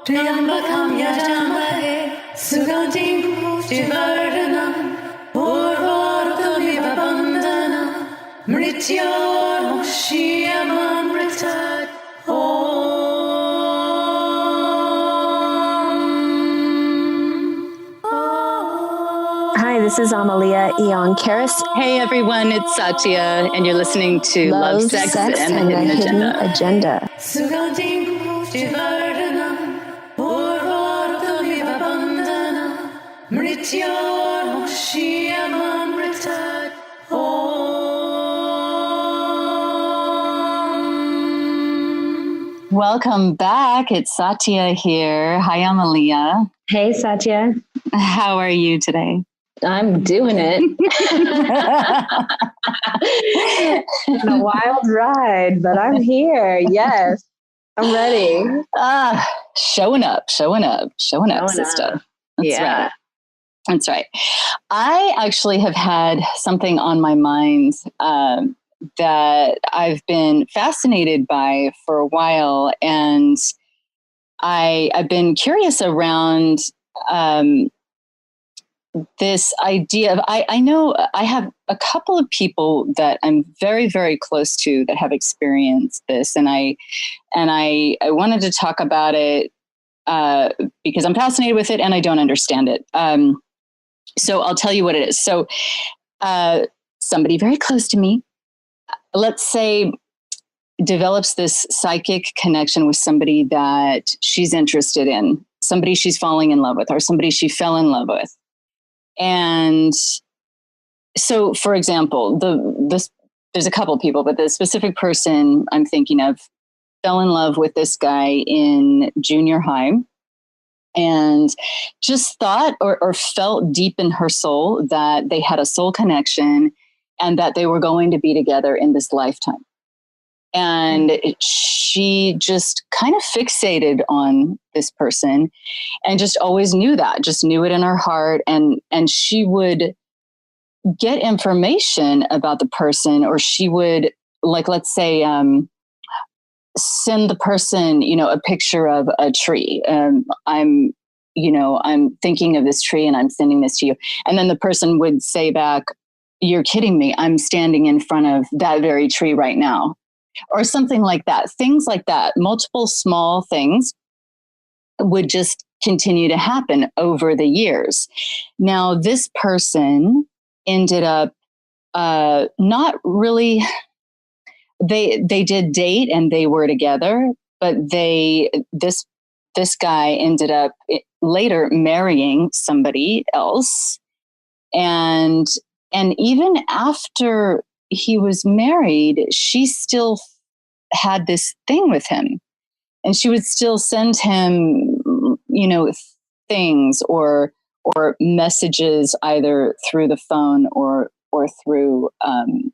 Triambakam yajamahe Sugantim Pushtivardhanam Urvarukamiva bandhanam Mrityormukshyamamritat Hi, this is Amelía Eon Karis. Hey everyone, it's Satya, and you're listening to Love, Sex and the Hidden Agenda. Welcome back. It's Satya here. Hi, Amelía. Hey, Satya. How are you today? I'm doing it. It's a wild ride, but I'm here. Yes, I'm ready. Showing up, sister. That's right. I actually have had something on my mind that I've been fascinated by for a while, and I've been curious around this idea of, I know I have a couple of people that I'm very, very close to that have experienced this. And I wanted to talk about it because I'm fascinated with it and I don't understand it. So I'll tell you what it is. So somebody very close to me, let's say, develops this psychic connection with somebody that she's interested in, somebody she's falling in love with, or somebody she fell in love with. And so, for example, there's a couple of people, but the specific person I'm thinking of fell in love with this guy in junior high and just thought or felt deep in her soul that they had a soul connection and that they were going to be together in this lifetime. And she just kind of fixated on this person and just always knew that, just knew it in her heart. And she would get information about the person, or she would, like, let's say, send the person, a picture of a tree. I'm thinking of this tree and I'm sending this to you. And then the person would say back, "You're kidding me. I'm standing in front of that very tree right now." Or something like that. Things like that, multiple small things would just continue to happen over the years. Now, this person ended up not really, they did date and they were together, but this guy ended up later marrying somebody else. And even after he was married, she still had this thing with him, and she would still send him, things or messages either through the phone or through,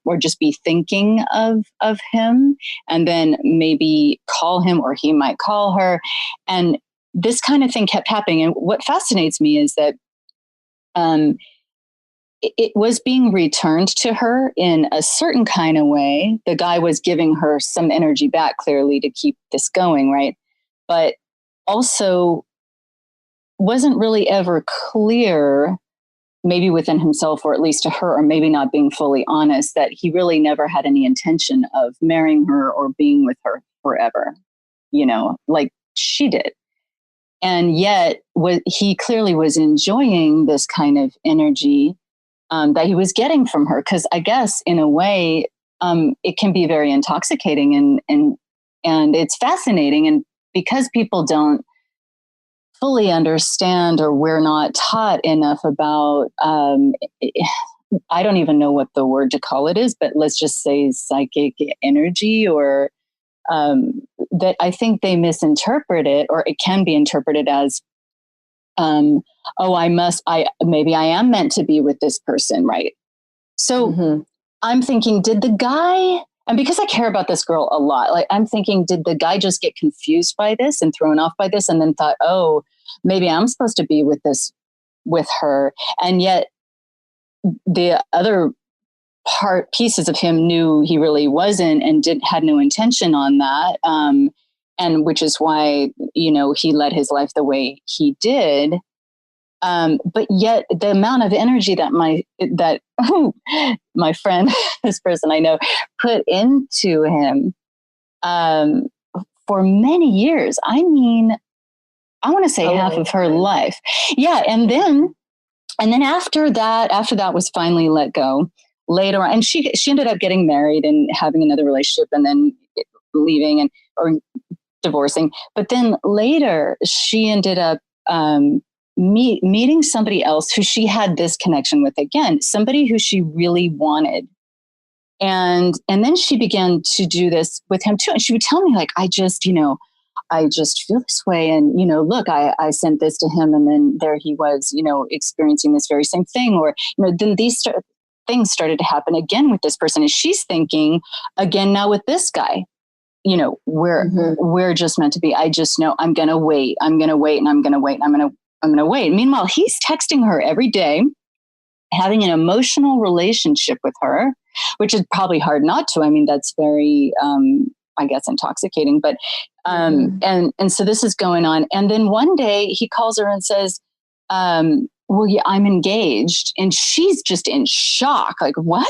or just be thinking of him, and then maybe call him, or he might call her. And this kind of thing kept happening. And what fascinates me is that, it was being returned to her in a certain kind of way. The guy was giving her some energy back, clearly, to keep this going, right? But also wasn't really ever clear, maybe within himself, or at least to her, or maybe not being fully honest, that he really never had any intention of marrying her or being with her forever, like she did. And yet he clearly was enjoying this kind of energy that he was getting from her, because I guess in a way it can be very intoxicating and it's fascinating. And because people don't fully understand, or we're not taught enough about, I don't even know what the word to call it is, but let's just say psychic energy, or that I think they misinterpret it, or it can be interpreted as, maybe I am meant to be with this person, right? So I'm thinking, did the guy, and because I care about this girl a lot, like I'm thinking, did the guy just get confused by this and thrown off by this, and then thought, oh, maybe I'm supposed to be with her, and yet the other pieces of him knew he really wasn't, and had no intention on that. and which is why, he led his life the way he did. But yet the amount of energy that my friend, this person I know, put into him, for many years. I mean, I want to say half of her life. Yeah. And then after that was finally let go later on, and she ended up getting married and having another relationship and then leaving or divorcing. But then later she ended up, meeting somebody else who she had this connection with again, somebody who she really wanted. And then she began to do this with him too. And she would tell me, like, I just feel this way. And, look, I sent this to him and then there he was, experiencing this very same thing. Or, then these things started to happen again with this person. And she's thinking again now with this guy, we're just meant to be. I just know I'm going to wait. I'm going to wait and I'm going to wait. And I'm going to wait. Meanwhile, he's texting her every day, having an emotional relationship with her, which is probably hard not to. I mean, that's very, I guess, intoxicating, but, and so this is going on. And then one day he calls her and says, well, yeah, I'm engaged. And she's just in shock. Like, what?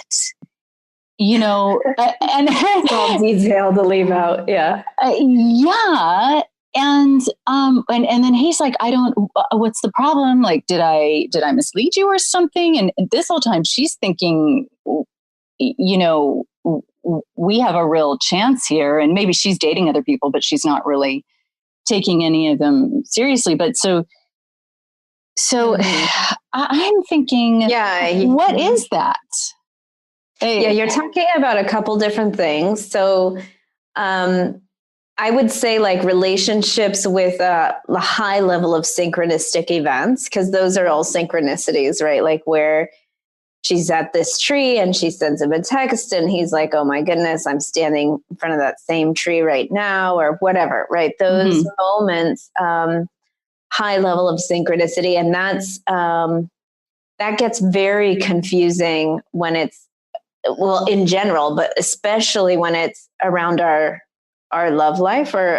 And all detail to leave out. Yeah. Yeah. And then he's like, what's the problem? Like, did I mislead you or something? And this whole time she's thinking, we have a real chance here. And maybe she's dating other people, but she's not really taking any of them seriously. But so I'm thinking, what is that? Yeah, you're talking about a couple different things. So I would say like relationships with a high level of synchronistic events, because those are all synchronicities, right? Like where she's at this tree and she sends him a text and he's like, oh my goodness, I'm standing in front of that same tree right now, or whatever, right? Those moments, high level of synchronicity. And that gets very confusing when it's, well, in general, but especially when it's around our love life or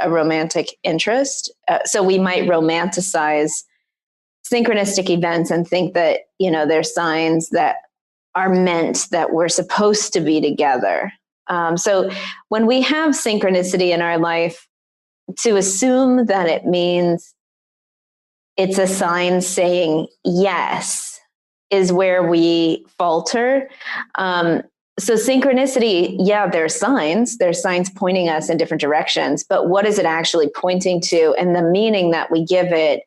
a romantic interest. So we might romanticize synchronistic events and think that, they're signs that are meant that we're supposed to be together. So when we have synchronicity in our life, to assume that it means it's a sign saying yes is where we falter. So synchronicity, yeah, there's signs pointing us in different directions, but what is it actually pointing to? And the meaning that we give it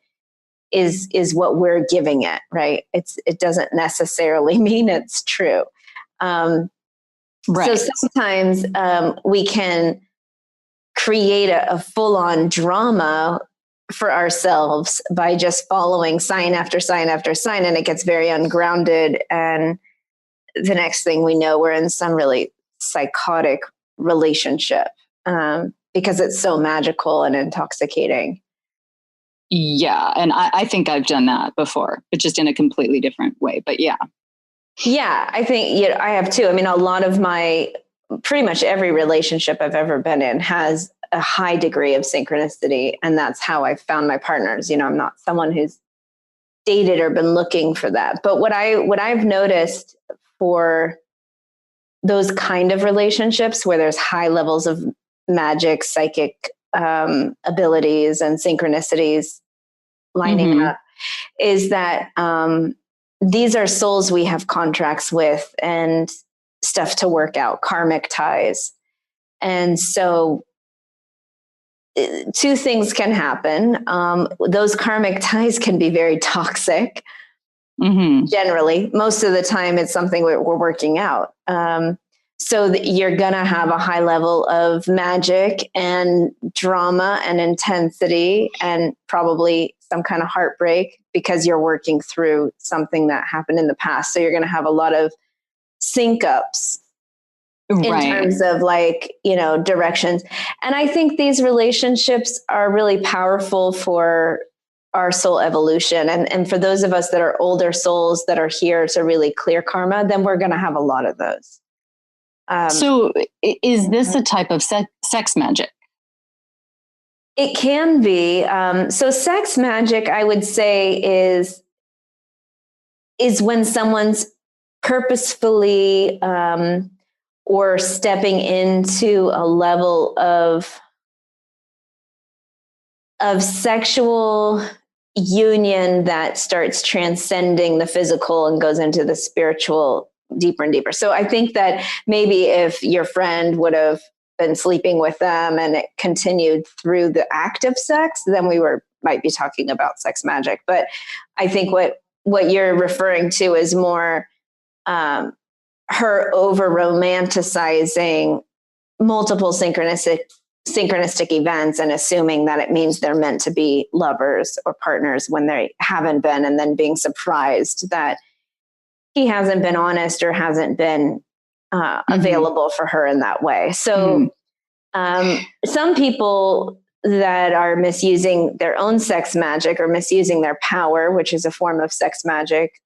is what we're giving it, right? It doesn't necessarily mean it's true. Right. So sometimes we can create a full-on drama for ourselves by just following sign after sign after sign, and it gets very ungrounded. And the next thing we know, we're in some really psychotic relationship because it's so magical and intoxicating. Yeah. And I think I've done that before, but just in a completely different way. But yeah. Yeah, I think I have too. I mean, a lot of pretty much every relationship I've ever been in has a high degree of synchronicity. And that's how I found my partners. I'm not someone who's dated or been looking for that. But what I've noticed for those kind of relationships where there's high levels of magic, psychic abilities and synchronicities lining up is that these are souls we have contracts with and stuff to work out, karmic ties. And so two things can happen. Those karmic ties can be very toxic. Generally, most of the time it's something we're working out. So that you're going to have a high level of magic and drama and intensity and probably some kind of heartbreak because you're working through something that happened in the past. So you're going to have a lot of sync ups in terms of directions. And I think these relationships are really powerful for our soul evolution. And for those of us that are older souls that are here to really clear karma, then we're going to have a lot of those. So is this a type of sex magic? It can be. So sex magic, I would say, is when someone's purposefully or stepping into a level of sexual union that starts transcending the physical and goes into the spiritual deeper and deeper. So I think that maybe if your friend would have been sleeping with them and it continued through the act of sex, then we might be talking about sex magic. But I think what you're referring to is more her over romanticizing multiple synchronistic events and assuming that it means they're meant to be lovers or partners when they haven't been, and then being surprised that he hasn't been honest or hasn't been available for her in that way. So some people that are misusing their own sex magic or misusing their power, which is a form of sex magic,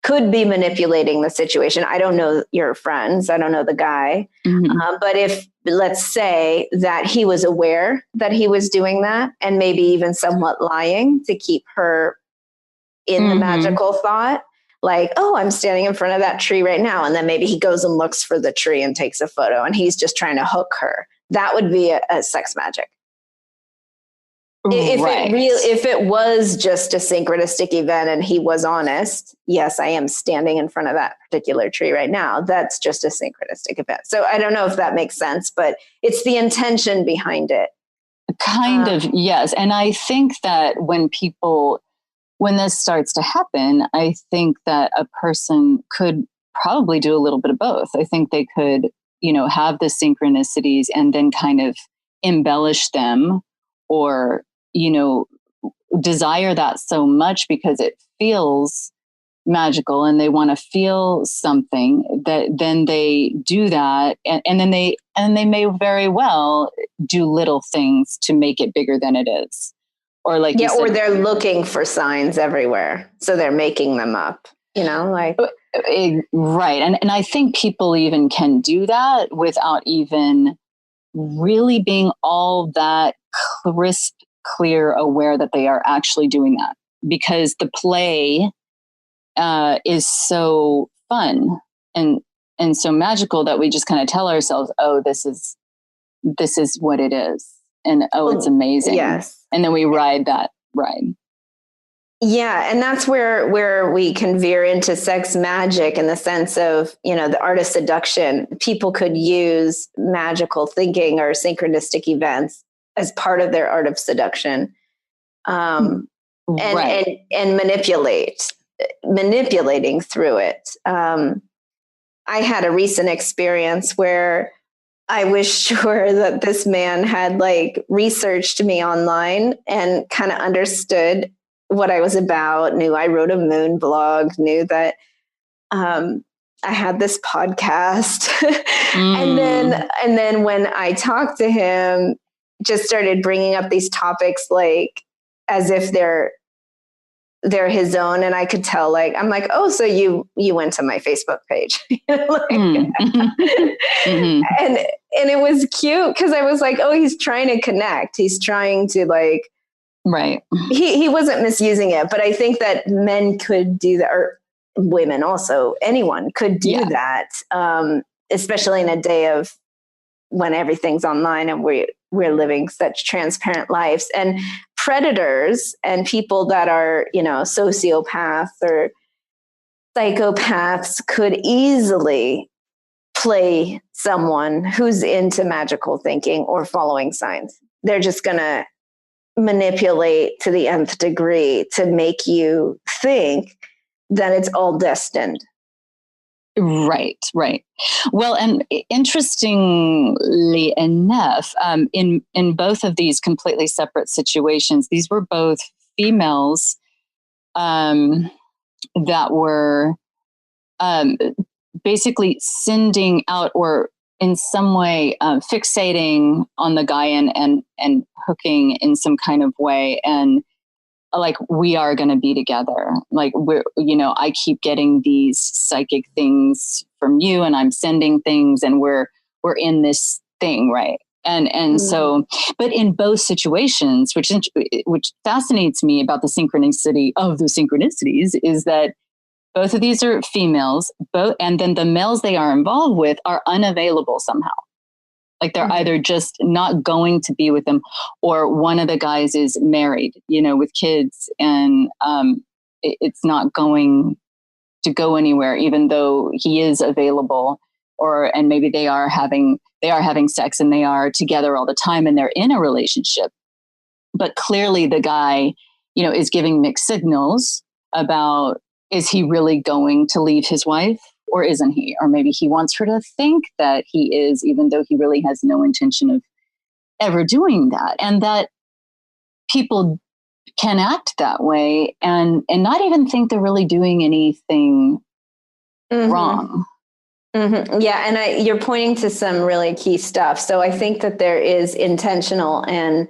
could be manipulating the situation. I don't know your friends. I don't know the guy. But if, let's say that he was aware that he was doing that and maybe even somewhat lying to keep her in the magical thought, like, oh, I'm standing in front of that tree right now. And then maybe he goes and looks for the tree and takes a photo and he's just trying to hook her. That would be a sex magic. If it was just a synchronistic event and he was honest, yes, I am standing in front of that particular tree right now. That's just a synchronistic event. So I don't know if that makes sense, but it's the intention behind it. Kind of, yes. And I think that when this starts to happen, I think that a person could probably do a little bit of both. I think they could, have the synchronicities and then kind of embellish them, or desire that so much because it feels magical and they want to feel something, that then they do that. And then they may very well do little things to make it bigger than it is. Or like, or they're looking for signs everywhere. So they're making them up, like. Right. And I think people even can do that without even really being all that crisp, clear, aware that they are actually doing that, because the play is so fun and so magical that we just kind of tell ourselves, oh, this is what it is, and it's amazing. Yes. And then we ride that ride. Yeah, and that's where we can veer into sex magic in the sense of, the art of seduction. People could use magical thinking or synchronistic events as part of their art of seduction, and manipulating through it. I had a recent experience where I was sure that this man had researched me online and kind of understood what I was about, knew I wrote a moon blog, knew that I had this podcast. And then when I talked to him, just started bringing up these topics as if they're his own. And I could tell, I'm like, oh, so you went to my Facebook page. And it was cute because I was like, oh, he's trying to connect. He's trying to right. He wasn't misusing it, but I think that men could do that, or women also, anyone could do that, especially in a day of when everything's online and we're living such transparent lives. And predators and people that are, sociopaths or psychopaths could easily play someone who's into magical thinking or following signs. They're just going to manipulate to the nth degree to make you think that it's all destined. Right. Well, and interestingly enough, in both of these completely separate situations, these were both females that were basically sending out, or in some way fixating on the guy and hooking in some kind of way, and we are going to be together. I keep getting these psychic things from you, and I'm sending things, and we're in this thing, right? And so, but in both situations, which fascinates me about the synchronicity of the synchronicities, is that both of these are females, and then the males they are involved with are unavailable somehow. Like they're either just not going to be with them, or one of the guys is married, with kids, and it's not going to go anywhere, even though he is available, and maybe they are having sex and they are together all the time and they're in a relationship. But clearly the guy, is giving mixed signals about, is he really going to leave his wife or isn't he? Or maybe he wants her to think that he is, even though he really has no intention of ever doing that. And that people can act that way and not even think they're really doing anything wrong. Mm-hmm. Yeah. And you're pointing to some really key stuff. So I think that there is intentional and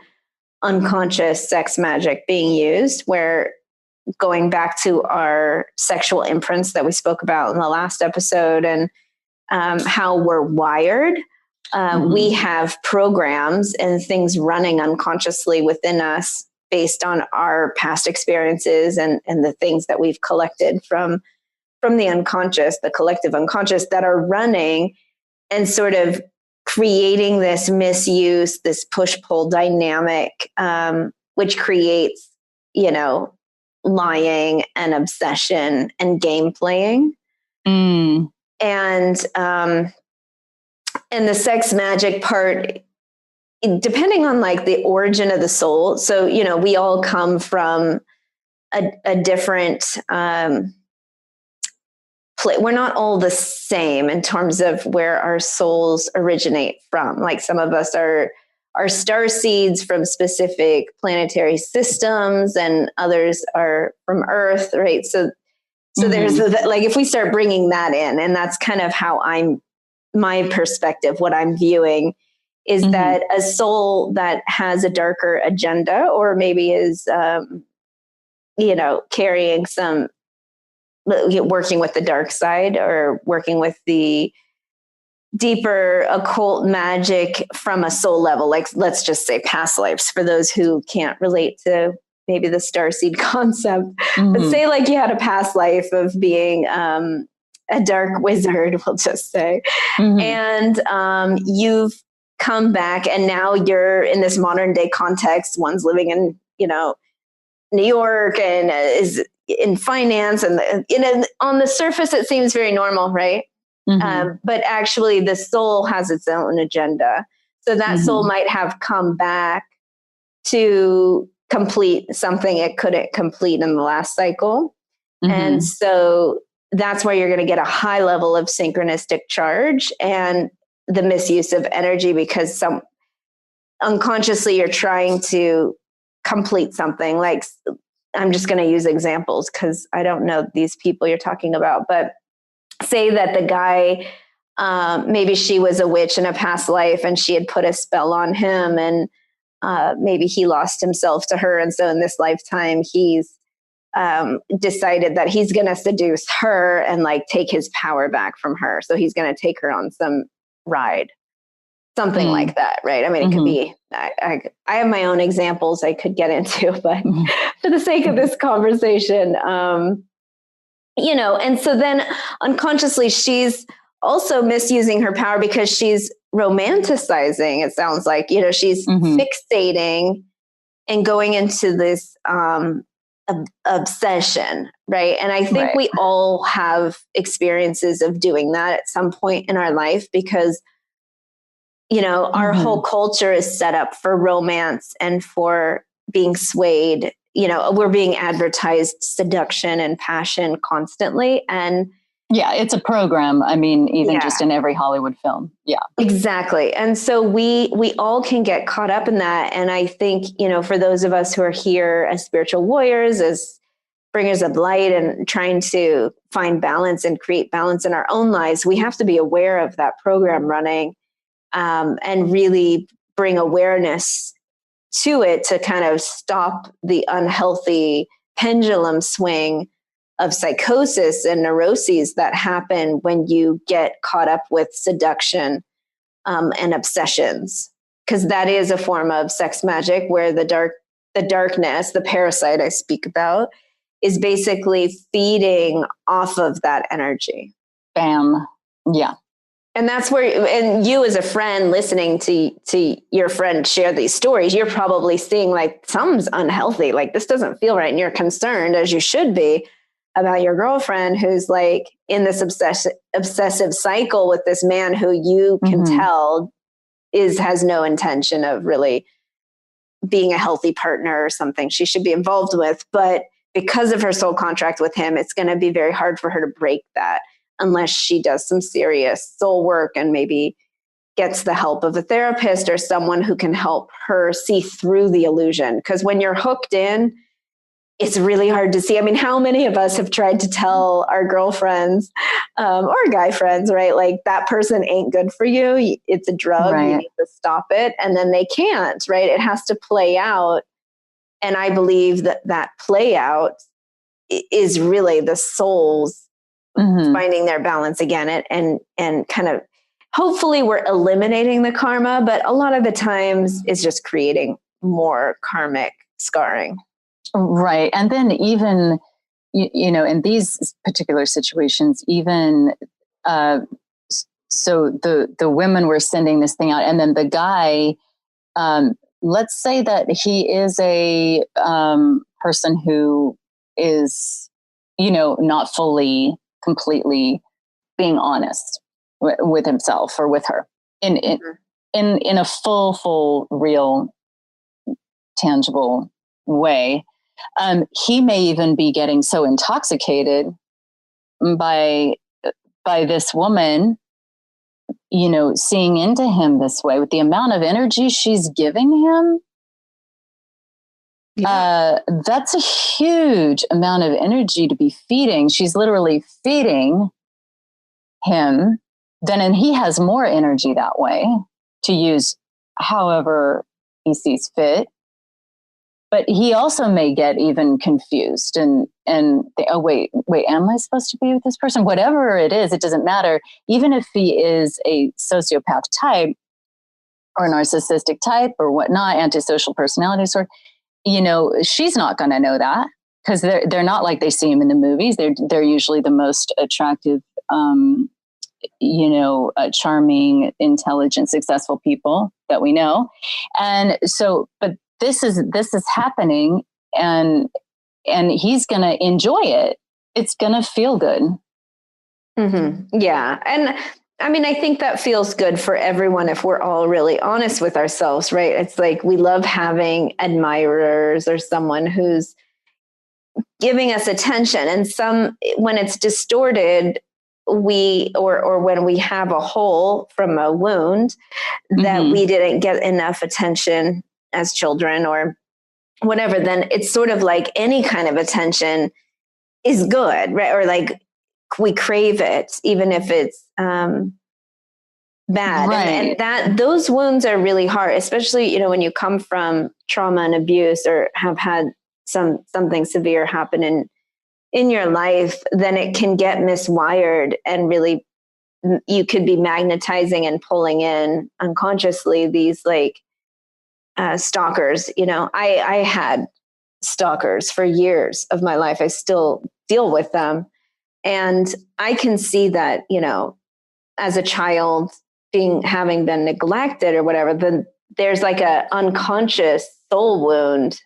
unconscious sex magic being used, where, going back to our sexual imprints that we spoke about in the last episode, and how we're wired, we have programs and things running unconsciously within us based on our past experiences and the things that we've collected from the unconscious, the collective unconscious, that are running and sort of creating this misuse, this push-pull dynamic, which creates, lying and obsession and game playing. And the sex magic part, depending on like the origin of the soul. So, we all come from a different, we're not all the same in terms of where our souls originate from. Like some of us are star seeds from specific planetary systems, and others are from Earth, right? So there's like, if we start bringing that in, and that's kind of how my perspective, what I'm viewing is that a soul that has a darker agenda, or maybe is, carrying some, working with the dark side, or working with the deeper occult magic from a soul level, like let's just say past lives, for those who can't relate to maybe the starseed concept. But say like you had a past life of being a dark wizard, we'll just say, and you've come back, and now you're in this modern day context. One's living in, New York and is in finance, and on the surface it seems very normal, right? But actually the soul has its own agenda. So that soul might have come back to complete something it couldn't complete in the last cycle. And so that's where you're going to get a high level of synchronistic charge and the misuse of energy, because unconsciously you're trying to complete something. Like, I'm just going to use examples because I don't know these people you're talking about, but say that the guy, maybe she was a witch in a past life and she had put a spell on him, and maybe he lost himself to her. And so in this lifetime, he's decided that he's going to seduce her and like take his power back from her. So he's going to take her on some ride, something like that. Right. I mean, it could be, I have my own examples I could get into, but for the sake of this conversation, and so then unconsciously she's also misusing her power because she's romanticizing. It sounds like, she's fixating and going into this obsession, right? And I think we all have experiences of doing that at some point in our life, because, our whole culture is set up for romance and for being swayed. We're being advertised seduction and passion constantly. And yeah, it's a program. I mean, even just in every Hollywood film. Yeah, exactly. And so we all can get caught up in that. And I think, for those of us who are here as spiritual warriors, as bringers of light, and trying to find balance and create balance in our own lives, we have to be aware of that program running, and really bring awareness to it to kind of stop the unhealthy pendulum swing of psychosis and neuroses that happen when you get caught up with seduction and obsessions. because that is a form of sex magic where the darkness, the parasite I speak about, is basically feeding off of that energy. Bam. Yeah. And that's where, and you as a friend listening to your friend share these stories, you're probably seeing like something's unhealthy, like this doesn't feel right. And you're concerned, as you should be, about your girlfriend who's like in this obsessive cycle with this man who you can tell has no intention of really being a healthy partner or something she should be involved with. But because of her soul contract with him, it's going to be very hard for her to break that unless she does some serious soul work and maybe gets the help of a therapist or someone who can help her see through the illusion. Because when you're hooked in, it's really hard to see. I mean, how many of us have tried to tell our girlfriends or guy friends, right? Like that person ain't good for you. It's a drug. Right. You need to stop it. And then they can't, right? It has to play out. And I believe that play out is really the soul's finding their balance again and kind of, hopefully we're eliminating the karma, but a lot of the times it's just creating more karmic scarring. Right. And then even, you know, in these particular situations, even, so the women were sending this thing out, and then the guy, let's say that he is a person who is, you know, not fully, completely being honest with himself or with her in a full, real, tangible way. He may even be getting so intoxicated by this woman, you know, seeing into him this way with the amount of energy she's giving him. Yeah. That's a huge amount of energy to be feeding. She's literally feeding him. And he has more energy that way to use however he sees fit. But he also may get even confused and think, oh, wait, am I supposed to be with this person? Whatever it is, it doesn't matter. Even if he is a sociopath type or a narcissistic type or whatnot, antisocial personality disorder, you know, she's not going to know that because they're not like they see him in the movies. They're usually the most attractive, charming, intelligent, successful people that we know. And so, but this is happening and he's going to enjoy it. It's going to feel good. Mm-hmm. Yeah. And I mean, I think that feels good for everyone if we're all really honest with ourselves, right? It's like we love having admirers or someone who's giving us attention. And when it's distorted, or when we have a hole from a wound that we didn't get enough attention as children or whatever, then it's sort of like any kind of attention is good, right? Or like we crave it, even if it's bad. Right. And that those wounds are really hard, especially, you know, when you come from trauma and abuse or have had something severe happen in your life, then it can get miswired and really you could be magnetizing and pulling in unconsciously these like stalkers. You know, I had stalkers for years of my life. I still deal with them. And I can see that, you know, as a child having been neglected or whatever, then there's like a unconscious soul wound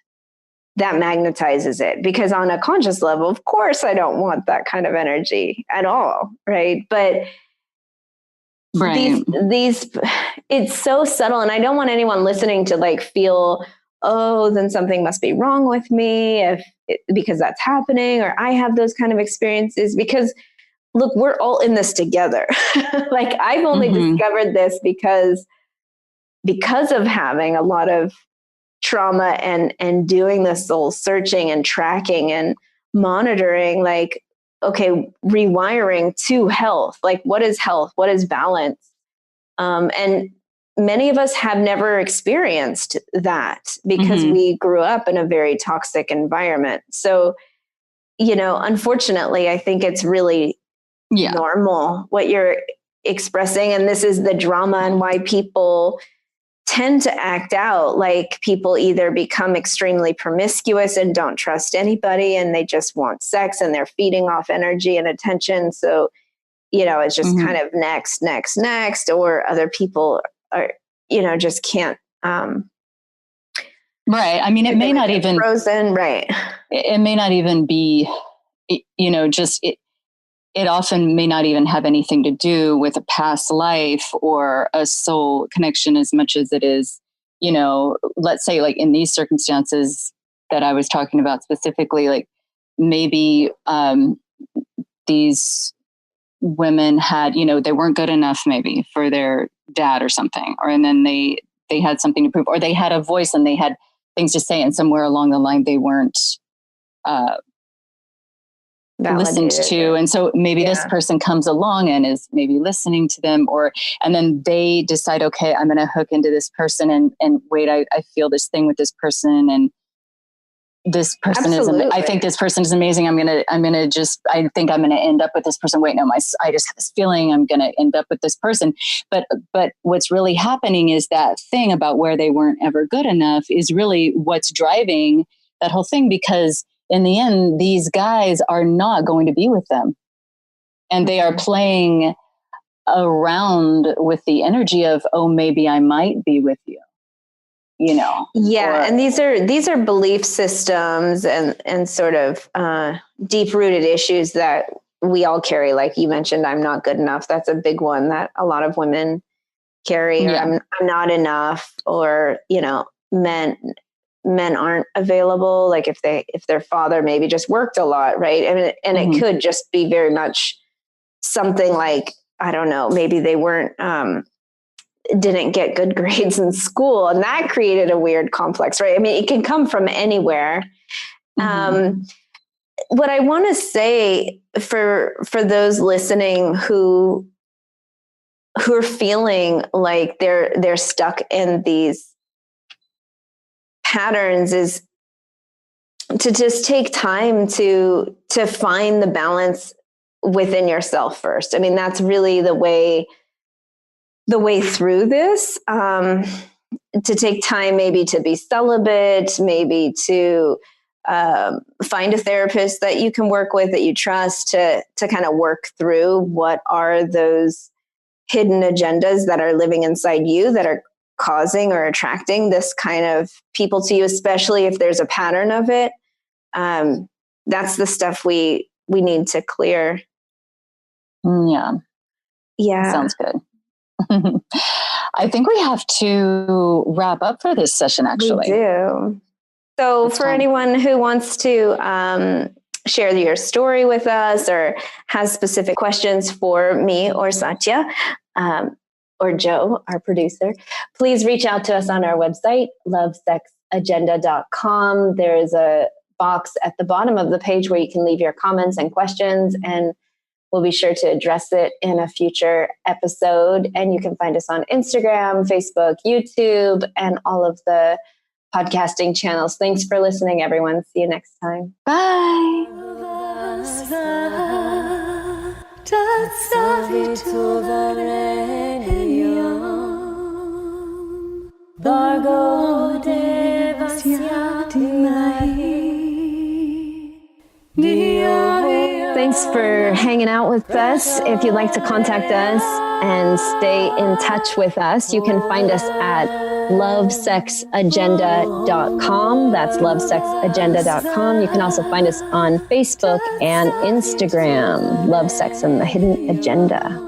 that magnetizes it, because on a conscious level, of course, I don't want that kind of energy at all. Right. But these, it's so subtle. And I don't want anyone listening to like feel, oh, then something must be wrong with me because that's happening, or I have those kind of experiences, because look, we're all in this together. Like I've only discovered this because of having a lot of trauma and doing the soul searching and tracking and monitoring, like, okay, rewiring to health. Like what is health? What is balance? And many of us have never experienced that because we grew up in a very toxic environment. So, you know, unfortunately, I think it's really normal what you're expressing. And this is the drama and why people tend to act out like people either become extremely promiscuous and don't trust anybody, and they just want sex and they're feeding off energy and attention. So, it's just kind of next, or other people are, just can't. Right. I mean, it may not even frozen. Right. It may not even be, it often may not even have anything to do with a past life or a soul connection as much as it is, let's say like in these circumstances that I was talking about specifically, like maybe these women had, they weren't good enough maybe for their dad or something, and then they had something to prove, or they had a voice and they had things to say, and somewhere along the line they weren't listened to. And so maybe this person comes along and is maybe listening to them, and then they decide, okay, I'm going to hook into this person and wait, I feel this thing with this person, and this person I think this person is amazing. I think I'm going to end up with this person. Wait, no, I just have this feeling I'm going to end up with this person. But what's really happening is that thing about where they weren't ever good enough is really what's driving that whole thing, because in the end, these guys are not going to be with them. And they are playing around with the energy of, oh, maybe I might be with you. And these are belief systems and sort of deep rooted issues that we all carry. Like you mentioned, I'm not good enough. That's a big one that a lot of women carry. Or I'm not enough, or men aren't available. Like if their father maybe just worked a lot, right? And it could just be very much something like, I don't know, maybe they weren't. Didn't get good grades in school, and that created a weird complex, right? I mean, it can come from anywhere. What I want to say for those listening who are feeling like they're stuck in these patterns is to just take time to find the balance within yourself first. I mean, that's really the way through this, to take time, maybe to be celibate, maybe to find a therapist that you can work with, that you trust, to kind of work through what are those hidden agendas that are living inside you that are causing or attracting this kind of people to you, especially if there's a pattern of it. That's the stuff we need to clear. Yeah. Sounds good. I think we have to wrap up for this session, actually. We do. So for anyone who wants to share your story with us or has specific questions for me or Satya or Joe, our producer, please reach out to us on our website, lovesexagenda.com. There's a box at the bottom of the page where you can leave your comments and questions, and we'll be sure to address it in a future episode. And you can find us on Instagram, Facebook, YouTube, and all of the podcasting channels. Thanks for listening, everyone. See you next time. Bye. Thanks for hanging out with us. If you'd like to contact us and stay in touch with us, you can find us at lovesexagenda.com. That's lovesexagenda.com. You can also find us on Facebook and Instagram, Love, Sex, and the Hidden Agenda.